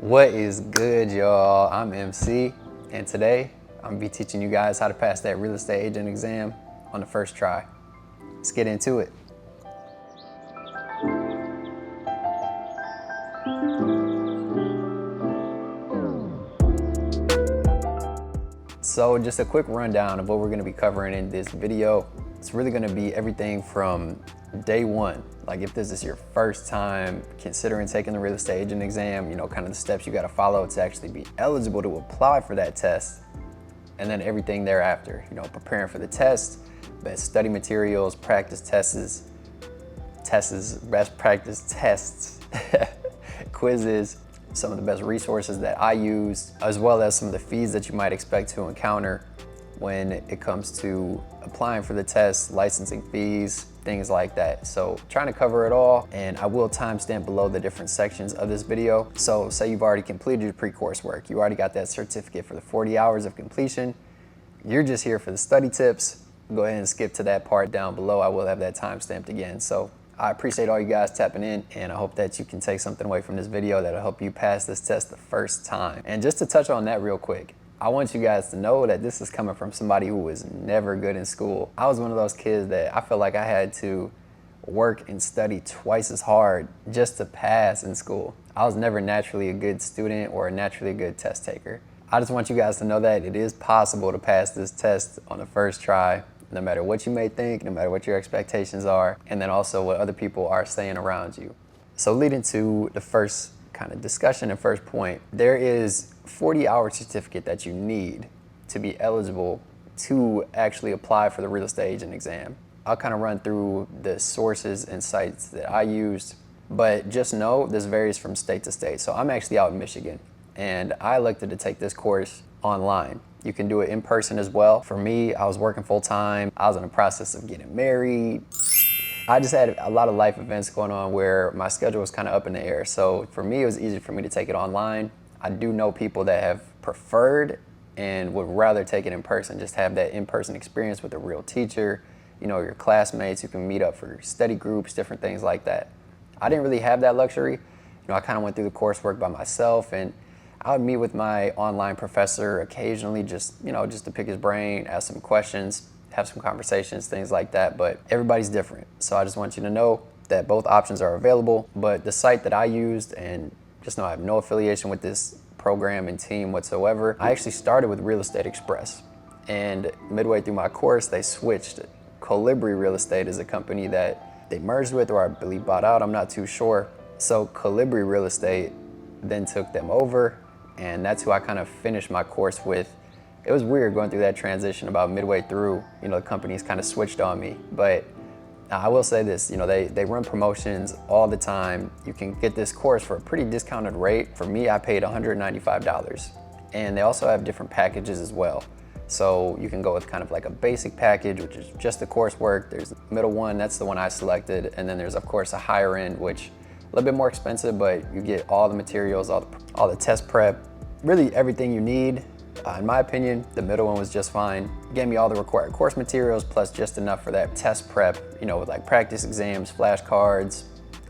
What is good, y'all? I'm MC, and today I'm gonna be teaching you guys how to pass that real estate agent exam on the first try. Let's get into it. So just a quick rundown of what we're gonna be covering in this video. It's really gonna be everything from day one. Like if this is your first time considering taking the real estate agent exam, kind of the steps you gotta follow to actually be eligible to apply for that test. And then everything thereafter, preparing for the test, best study materials, practice tests, best practice tests, quizzes, some of the best resources that I use, as well as some of the fees that you might expect to encounter when it comes to applying for the test, licensing fees, things like that. So trying to cover it all, and I will timestamp below the different sections of this video. So say you've already completed your pre-course work, you already got that certificate for the 40 hours of completion, you're just here for the study tips, go ahead and skip to that part down below. I will have that timestamped again. So I appreciate all you guys tapping in, and I hope that you can take something away from this video that'll help you pass this test the first time. And just to touch on that real quick, I want you guys to know that this is coming from somebody who was never good in school. I was one of those kids that I felt like I had to work and study twice as hard just to pass in school. I was never naturally a good student or naturally a good test taker. I just want you guys to know that it is possible to pass this test on the first try, no matter what you may think, no matter what your expectations are, and then also what other people are saying around you. So leading to the first kind of discussion and first point, there is 40-hour certificate that you need to be eligible to actually apply for the real estate agent exam. I'll kind of run through the sources and sites that I used, but just know this varies from state to state. So I'm actually out in Michigan, and I elected to take this course online. You can do it in person as well. For me, I was working full time. I was in the process of getting married. I just had a lot of life events going on where my schedule was kind of up in the air. So for me, it was easy for me to take it online. I do know people that have preferred and would rather take it in person, just have that in-person experience with a real teacher, your classmates, you can meet up for study groups, different things like that. I didn't really have that luxury. I kind of went through the coursework by myself, and I would meet with my online professor occasionally, just to pick his brain, ask some questions, have some conversations, things like that. But everybody's different. So I just want you to know that both options are available. But the site that I used, and just know I have no affiliation with this program and team whatsoever, I actually started with Real Estate Express. And midway through my course, they switched. Colibri Real Estate is a company that they merged with, or I believe bought out, I'm not too sure. So Colibri Real Estate then took them over, and that's who I kind of finished my course with. It was weird going through that transition about midway through. The companies kind of switched on me. But I will say this, they run promotions all the time. You can get this course for a pretty discounted rate. For me, I paid $195. And they also have different packages as well. So you can go with kind of like a basic package, which is just the coursework. There's the middle one, that's the one I selected. And then there's of course a higher end, which a little bit more expensive, but you get all the materials, all the test prep, really everything you need. In my opinion, the middle one was just fine. It gave me all the required course materials, plus just enough for that test prep, with like practice exams, flashcards,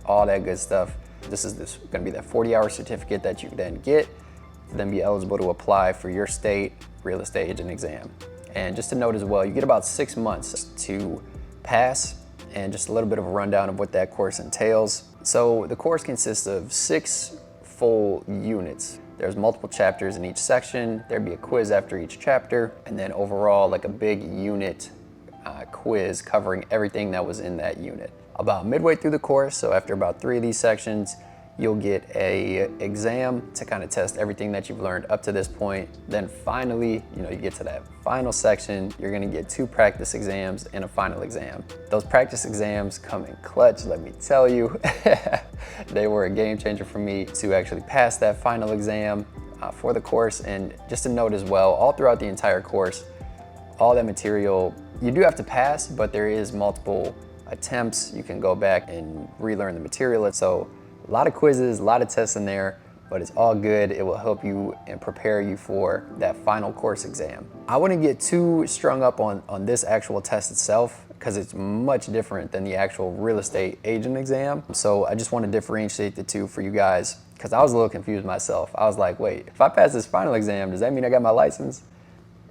all that good stuff. This is gonna be that 40-hour certificate that you then get to then be eligible to apply for your state real estate agent exam. And just to note as well, you get about 6 months to pass, and just a little bit of a rundown of what that course entails. So the course consists of 6 full units. There's multiple chapters in each section. There'd be a quiz after each chapter, and then overall like a big unit quiz covering everything that was in that unit. About midway through the course, so after about 3 of these sections, you'll get a exam to kind of test everything that you've learned up to this point. Then finally, you get to that final section, you're gonna get 2 practice exams and a final exam. Those practice exams come in clutch, let me tell you. They were a game changer for me to actually pass that final exam for the course. And just a note as well, all throughout the entire course, all that material, you do have to pass, but there is multiple attempts. You can go back and relearn the material. So a lot of quizzes, a lot of tests in there, but it's all good. It will help you and prepare you for that final course exam. I wouldn't get too strung up on this actual test itself, because it's much different than the actual real estate agent exam. So I just want to differentiate the two for you guys. because I was a little confused myself. I was like, wait, if I pass this final exam, does that mean I got my license?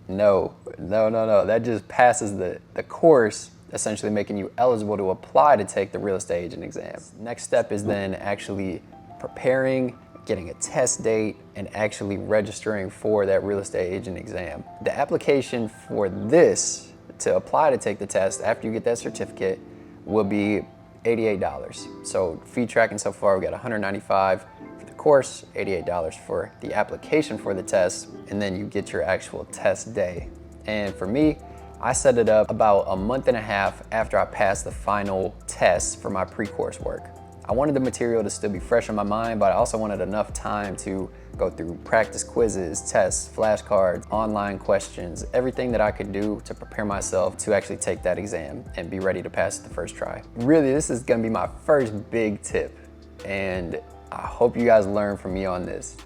No. That just passes the course, essentially making you eligible to apply to take the real estate agent exam. Next step is then actually preparing, getting a test date, and actually registering for that real estate agent exam. The application for this to apply to take the test after you get that certificate will be $88. So fee tracking so far, we got $195 for the course, $88 for the application for the test, and then you get your actual test day. And for me, I set it up about a month and a half after I passed the final test for my pre-course work. I wanted the material to still be fresh in my mind, but I also wanted enough time to go through practice quizzes, tests, flashcards, online questions, everything that I could do to prepare myself to actually take that exam and be ready to pass it the first try. Really, this is gonna be my first big tip, and I hope you guys learn from me on this.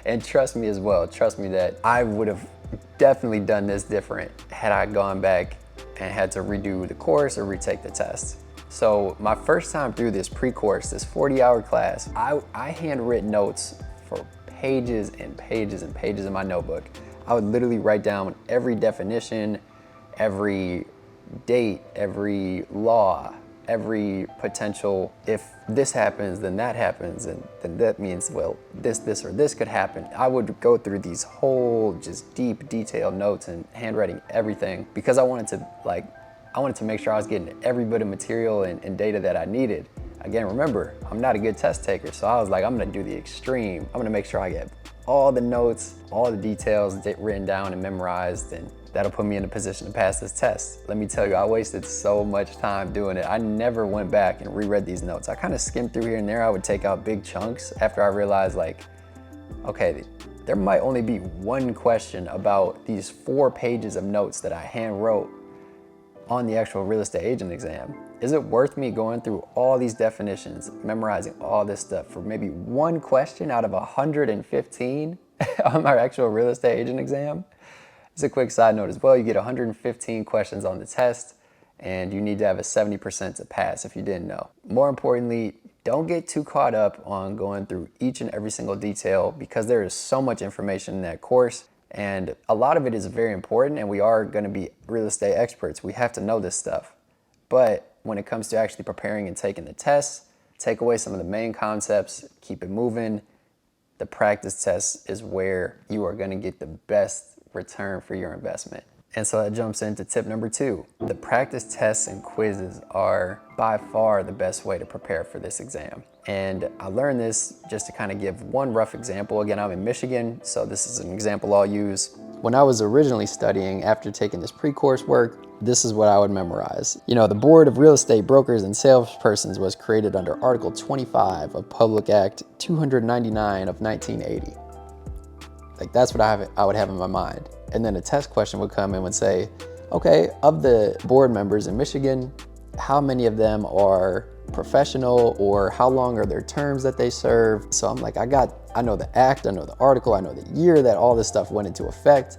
And trust me as well, trust me that I would have definitely done this different had I gone back and had to redo the course or retake the test. So my first time through this pre-course, this 40-hour class, I handwritten notes for pages and pages and pages in my notebook. I would literally write down every definition, every date, every law, every potential, if this happens, then that happens, and then that means, well, this, or this could happen. I would go through these whole just deep, detailed notes and handwriting everything because I wanted to make sure I was getting every bit of material and data that I needed. Again, remember, I'm not a good test taker, so I was like, I'm gonna do the extreme. I'm gonna make sure I get all the notes, all the details written down and memorized, and that'll put me in a position to pass this test. Let me tell you, I wasted so much time doing it. I never went back and reread these notes. I kind of skimmed through here and there. I would take out big chunks after I realized, like, okay, there might only be one question about these 4 pages of notes that I hand wrote on the actual real estate agent exam. Is it worth me going through all these definitions, memorizing all this stuff for maybe one question out of 115 on my actual real estate agent exam? Just a quick side note as well, you get 115 questions on the test and you need to have a 70% to pass if you didn't know. More importantly, don't get too caught up on going through each and every single detail because there is so much information in that course. And a lot of it is very important, and we are going to be real estate experts. We have to know this stuff. But when it comes to actually preparing and taking the tests, take away some of the main concepts, keep it moving. The practice test is where you are going to get the best return for your investment. And so that jumps into tip number 2. The practice tests and quizzes are by far the best way to prepare for this exam. And I learned this just to kind of give one rough example. Again, I'm in Michigan, so this is an example I'll use. When I was originally studying after taking this pre-course work, this is what I would memorize. You know, the Board of Real Estate Brokers and Salespersons was created under Article 25 of Public Act 299 of 1980. Like, that's what I would have in my mind. And then a test question would come and would say, okay, of the board members in Michigan, how many of them are professional, or how long are their terms that they serve? So I'm like, I know the act, I know the article, I know the year that all this stuff went into effect.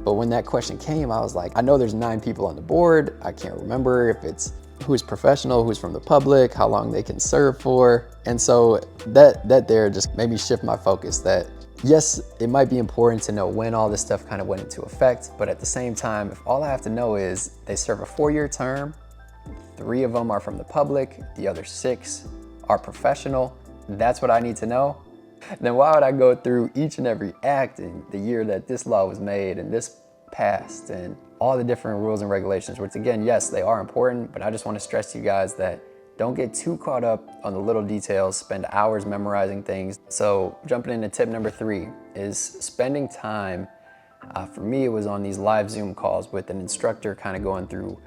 But when that question came, I was like, I know there's 9 people on the board. I can't remember if it's who's professional, who's from the public, how long they can serve for. And so that there just made me shift my focus that yes, it might be important to know when all this stuff kind of went into effect, but at the same time, if all I have to know is they serve a 4-year term, 3 of them are from the public, the other 6 are professional, that's what I need to know, then why would I go through each and every act and the year that this law was made and this passed and all the different rules and regulations, which again, yes, they are important, but I just want to stress to you guys that don't get too caught up on the little details, spend hours memorizing things. So jumping into tip number 3 is spending time. For me, it was on these live Zoom calls with an instructor kind of going through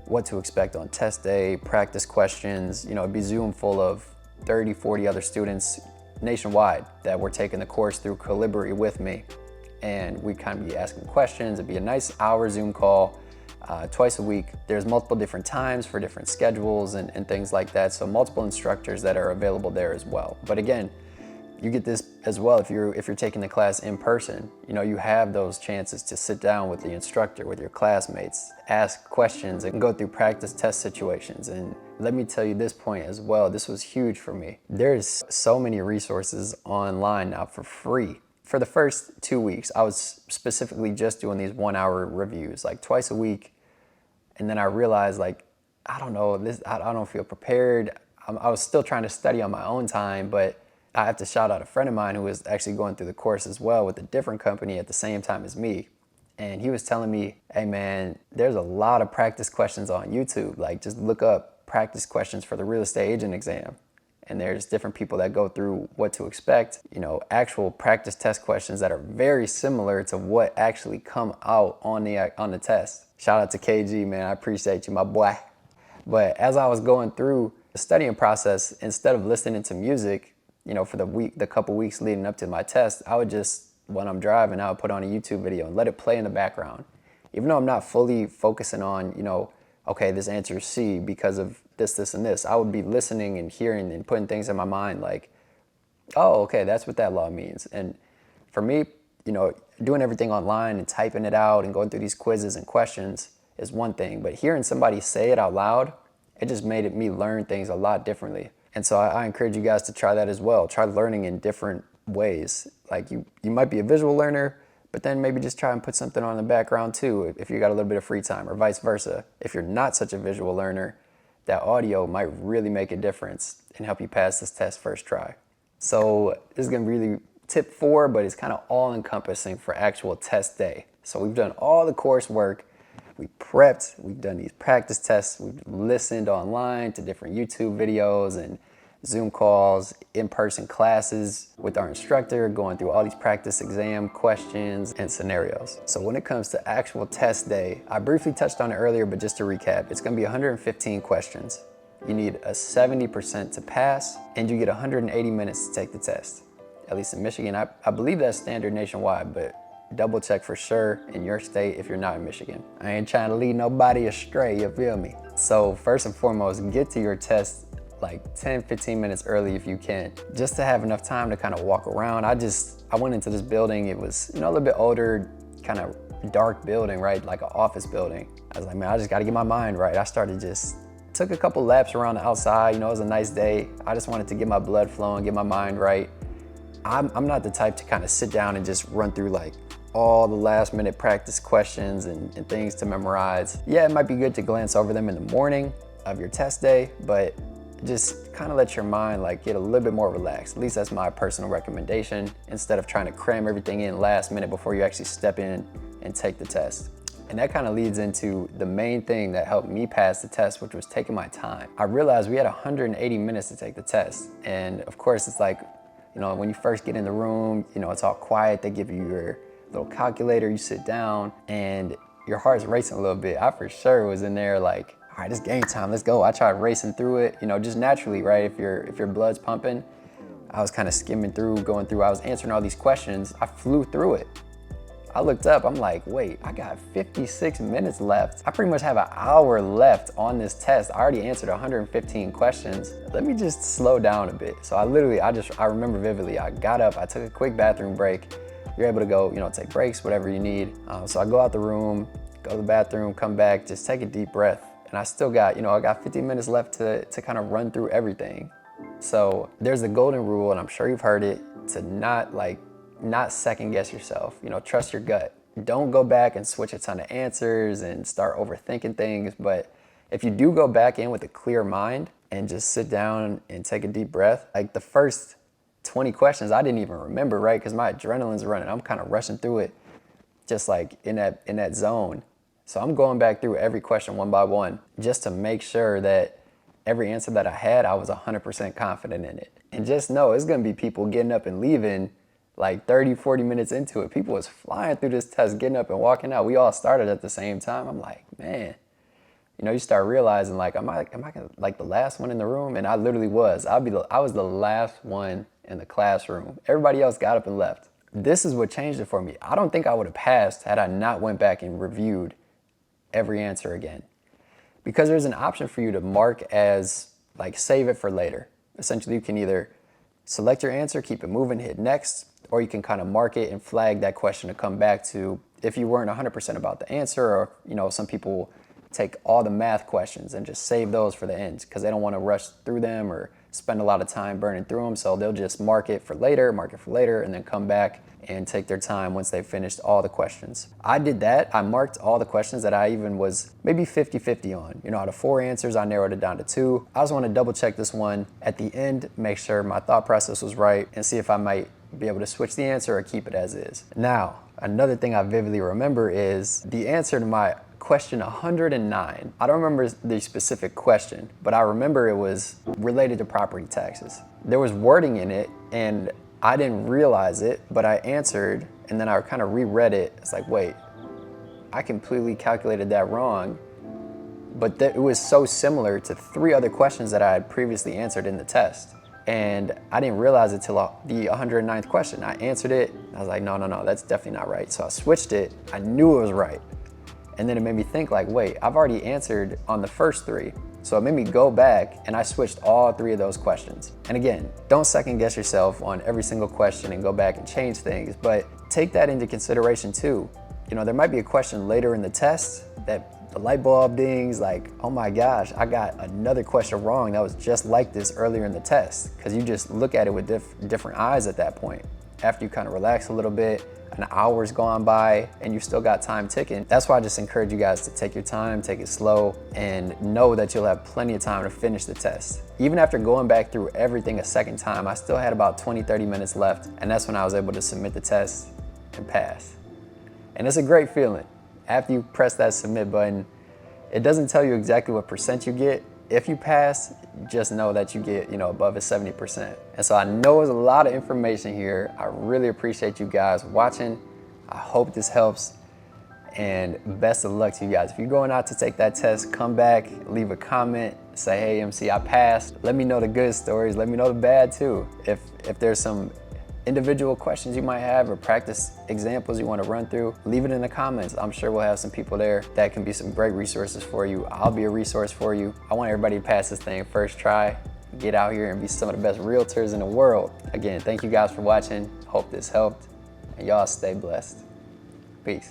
what to expect on test day, practice questions. You know, it'd be Zoom full of 30, 40 other students nationwide that were taking the course through Calibri with me. And we'd kind of be asking questions. It'd be a nice hour Zoom call. Twice a week. There's multiple different times for different schedules and things like that. So multiple instructors that are available there as well. But again, You get this as well if you're taking the class in person. You know, you have those chances to sit down with the instructor, with your classmates, ask questions and go through practice test situations. And let me tell you this point as well, this was huge for me. There's so many resources online now for free. For the first 2 weeks, I was specifically just doing these 1-hour reviews, like twice a week. And then I realized, like, I don't know, I don't feel prepared. I was still trying to study on my own time, but I have to shout out a friend of mine who was actually going through the course as well with a different company at the same time as me. And he was telling me, hey man, there's a lot of practice questions on YouTube. Like, just look up practice questions for the real estate agent exam. And there's different people that go through what to expect, you know, actual practice test questions that are very similar to what actually come out on the test. Shout out to KG, man, I appreciate you, my boy. But as I was going through the studying process, instead of listening to music, you know, for the couple weeks leading up to my test, I would just, when I'm driving, I would put on a YouTube video and let it play in the background. Even though I'm not fully focusing on, you know, okay, this answer is C because of this, this, and this, I would be listening and hearing and putting things in my mind like, oh, okay, that's what that law means. And for me, you know, doing everything online and typing it out and going through these quizzes and questions is one thing, but hearing somebody say it out loud, it just made me learn things a lot differently. And so I encourage you guys to try that as well. Try learning in different ways. Like you might be a visual learner, but then maybe just try and put something on in the background too if you got a little bit of free time, or vice versa. If you're not such a visual learner, that audio might really make a difference and help you pass this test first try. So this is gonna be really tip 4, but it's kind of all encompassing for actual test day. So we've done all the coursework, we prepped, we've done these practice tests, we've listened online to different YouTube videos and Zoom calls, in-person classes with our instructor, going through all these practice exam questions and scenarios. So when it comes to actual test day, I briefly touched on it earlier, but just to recap, it's gonna be 115 questions. You need a 70% to pass, and you get 180 minutes to take the test. At least in Michigan, I believe that's standard nationwide, but double check for sure in your state if you're not in Michigan. I ain't trying to lead nobody astray, you feel me? So first and foremost, get to your test like 10-15 minutes early if you can, just to have enough time to kind of walk around. I went into this building, it was, you know, a little bit older, kind of dark building, right? Like an office building. I was like, man, I just gotta get my mind right. I started took a couple laps around the outside, you know, it was a nice day. I just wanted to get my blood flowing, get my mind right. I'm not the type to kind of sit down and just run through like all the last minute practice questions and things to memorize. Yeah, it might be good to glance over them in the morning of your test day, but just kind of let your mind like get a little bit more relaxed. At least that's my personal recommendation, instead of trying to cram everything in last minute before you actually step in and take the test. And that kind of leads into the main thing that helped me pass the test, which was taking my time. I realized we had 180 minutes to take the test. And of course, it's like, you know, when you first get in the room, you know, it's all quiet. They give you your little calculator, you sit down and your heart's racing a little bit. I for sure was in there like, all right, it's game time, let's go. I tried racing through it, you know, just naturally, right? If your blood's pumping, I was kind of skimming through, going through, I was answering all these questions. I flew through it. I looked up, I'm like, wait, I got 56 minutes left. I pretty much have an hour left on this test. I already answered 115 questions. Let me just slow down a bit. So I remember vividly, I got up, I took a quick bathroom break. You're able to go, you know, take breaks, whatever you need. So I go out the room, go to the bathroom, come back, just take a deep breath. And I still got, you know, I got 50 minutes left to kind of run through everything. So there's the golden rule, and I'm sure you've heard it, to not second guess yourself. You know, trust your gut. Don't go back and switch a ton of answers and start overthinking things. But if you do go back in with a clear mind and just sit down and take a deep breath, like the first 20 questions I didn't even remember, right? Because my adrenaline's running. I'm kind of rushing through it, just like in that zone. So I'm going back through every question one by one just to make sure that every answer that I had, I was 100% confident in it. And just know it's gonna be people getting up and leaving like 30, 40 minutes into it. People was flying through this test, getting up and walking out. We all started at the same time. I'm like, man, you know, you start realizing like, am I like the last one in the room? And I literally was. I was the last one in the classroom. Everybody else got up and left. This is what changed it for me. I don't think I would have passed had I not went back and reviewed every answer again. Because there's an option for you to mark as like save it for later. Essentially, you can either Select your answer, keep it moving, hit next, or you can kind of mark it and flag that question to come back to if you weren't 100% about the answer, or some people take all the math questions and just save those for the end because they don't want to rush through them or spend a lot of time burning through them. So they'll just mark it for later, and then come back and take their time once they've finished all the questions. I did that. I marked all the questions that I even was maybe 50-50 on. Out of 4 answers, I narrowed it down to 2. I just want to double check this one at the end, make sure my thought process was right, and see if I might be able to switch the answer or keep it as is. Now, another thing I vividly remember is the answer to my question 109. I don't remember the specific question, but I remember it was related to property taxes. There was wording in it and I didn't realize it, but I answered and then I kind of reread it. It's like, wait, I completely calculated that wrong. But it was so similar to 3 other questions that I had previously answered in the test. And I didn't realize it till the 109th question. I answered it, I was like, no, that's definitely not right. So I switched it, I knew it was right. And then it made me think like, wait, I've already answered on the first 3. So it made me go back and I switched all 3 of those questions. And again, don't second guess yourself on every single question and go back and change things, but take that into consideration too. There might be a question later in the test that the light bulb dings like, oh my gosh, I got another question wrong that was just like this earlier in the test. Because you just look at it with different eyes at that point. After you kind of relax a little bit, an hour's gone by and you still got time ticking. That's why I just encourage you guys to take your time, take it slow, and know that you'll have plenty of time to finish the test. Even after going back through everything a second time, I still had about 20-30 minutes left, and that's when I was able to submit the test and pass. And it's a great feeling. After you press that submit button, it doesn't tell you exactly what percent you get. If you pass, just know that you get, above a 70%. And so I know there's a lot of information here. I really appreciate you guys watching. I hope this helps, and best of luck to you guys. If you're going out to take that test, come back, leave a comment, say, hey, MC, I passed. Let me know the good stories. Let me know the bad too. If there's some individual questions you might have or practice examples you want to run through, leave it in the comments. I'm sure we'll have some people there that can be some great resources for you. I'll be a resource for you. I want everybody to pass this thing first try, get out here and be some of the best realtors in the world. Again, thank you guys for watching. Hope this helped, and y'all stay blessed. Peace.